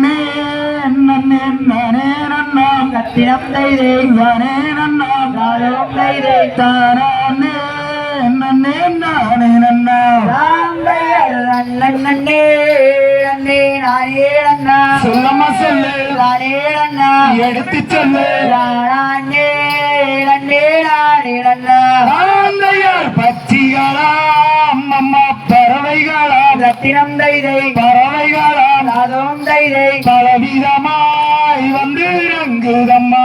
நன்னே நானே நன்னா கத்திரம் தைரே நானே நன்னா காலம் தைரே தானே நன்னே நானே நன்னா நன்னே நன்னே நானே நன்னா சொல்லம்மா சொல்லு நானே நன்னா எடுத்து சொல்லு நானே நன்னே நானே நன்னா ஆந்தையார் பச்சிகளா அம்மம்மா பறவைகளா ரத்தினம் தைரை பறவைகளா நாதம் தைரை பலவிதமாய் வந்து இறங்குதம்மா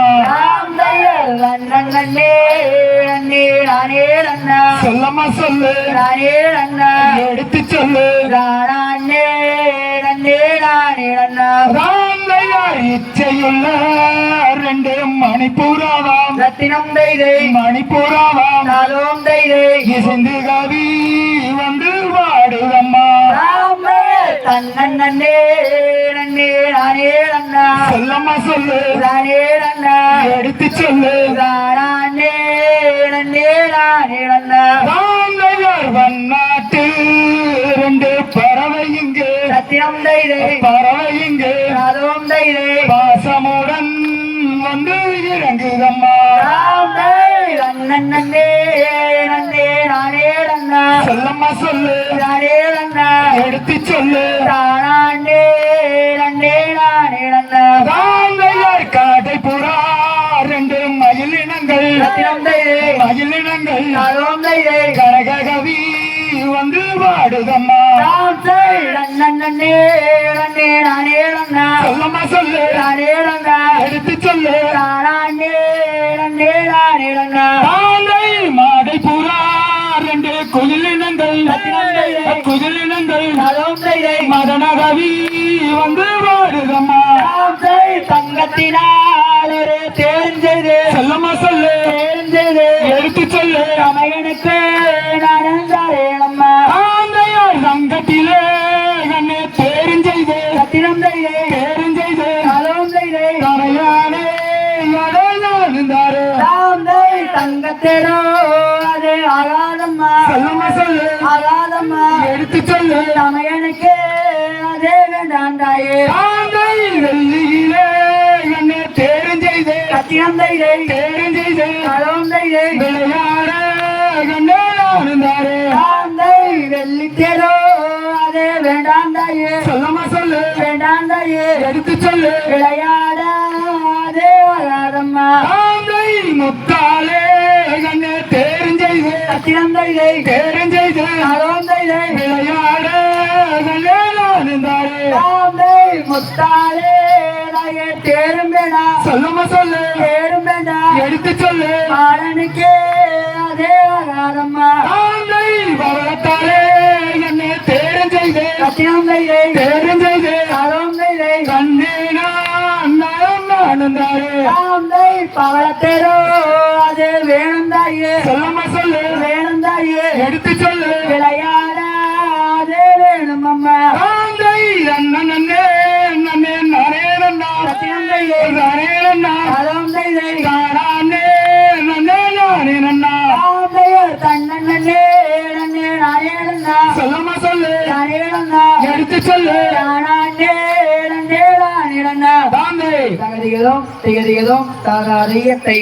நன்னே நன்னே நானே நன்னா சொல்லம்மா சொல்லு நானே நன்னா எடுத்து சொல்லு நானே நன்னே நானே நன்னா ராந்தையார் இச்சையுள்ள ரெண்டு மணிப்பூராவாம் ரத்தினம் தைரை மணிப்பூராவாம் நாதம் தைரை இசைந்து கவி வந்து வாடுதம்மா நன்னே நன்னே நானே நன்னா சொல்லம்மா சொல்லு நானே நன்னா எடுத்து சொல்லு நானே நன்னே நானே நன்னா ராந்தையார் வண்ணாட்டு ரெண்டு பறவை இங்கு சத்தியம் தைரே பறவை இங்கு அதுவும் தைரே பாசமுடன் வந்து இறங்குதம்மா நன்னே நன்னே நானே நன்னா சொல்லம்மா சொல்லு நானே நன்னா எடுத்து சொல்லு நானே நன்னே நானே நன்னா ராந்தையார் காட்டை புறா ரெண்டு மயிலினங்கள் மயிலினங்கள் கனகவி வந்து வாடுதம்மா நன்னே நன்னே நானே நன்னா சொல்லம்மா சொல்லு நானே நன்னா எடுத்து சொல்லு நானே நன்னே நானே நன்னா மாடை புறா ரெண்டு குயிலினங்கள் குயிலினங்கள் மதனகவி வந்து வாடுதம்மா தங்கத்தினால் ஒரு தேர்ந்தது சொல்லம்மா சொல்லு தேர்ந்தது எடுத்து சொல்லு அமையனுக்கு நடந்தாரேனம்மா ஆந்தையார் சங்கத்திலே கண்ணே தேர்ந்தது ரத்தினம் தைரே தேர்ந்தது நலம் தைரே கரையானே தங்கத்தேரோ அது ஆகாதம்மா சொல்லம்மா சொல்லு ஆகாதம்மா எடுத்து சொல்லு அமையனுக்கு அதே வேண்டாம் தாயே வெள்ளியிலே என்னை தேர்ந்தெய்து கத்தியம் தைரே தேர்ந்தெய்து நலம் தைரே விளையாட கண்ணே நானுந்தாரே ஆந்தை வெள்ளித்தேரோ அதே வேண்டாம் தாயே சொல்லம்மா சொல்லு வேண்டாம் தாயே எடுத்து சொல்லு விளையாட அதே ஆகாதம்மா ஆந்தை முத்தாலே கண்ணே தேர்ந்தெய்து கத்தியம் தைரே தேர்ந்தெய்து நலம் தைரே விளையாட கண்ணே நானுந்தாரே ஆந்தை முத்தாலே தேரும் வேண்டா சொல்லம்மா சொல்லு தேரும் வேண்டா எடுத்து சொல்லு மாறனுக்கே அதே ஆகாதம்மா ஆந்தை வரத்தாலே என்னை தேரும் செய்து கத்தியம் தைரே தேரும் செய்து நலம் தைரே கண்ணே நானுந்தாரே ஆந்தை பவளத்தேரோ அது வேணும் தாயே சொல்லம்மா சொல்லு வேணும் தாயே எடுத்து சொல்லு விளையாட அதே வேணும் அம்மா ஆந்தை நன்னே நன்னே நானே நன்னா சத்தியம் தைரே நானே நன்னா நலம் தைரே நானே நன்னே நானே நன்னா ஆந்தையார் தன்னே நன்னே நானே நன்னா சொல்லம்மா சொல்லு நானே நன்னா எடுத்து சொல்லு நானே நன்னே நானே நன்னா தாந்தை தகதிகளோ திகதிகளோ தாராரியத்தை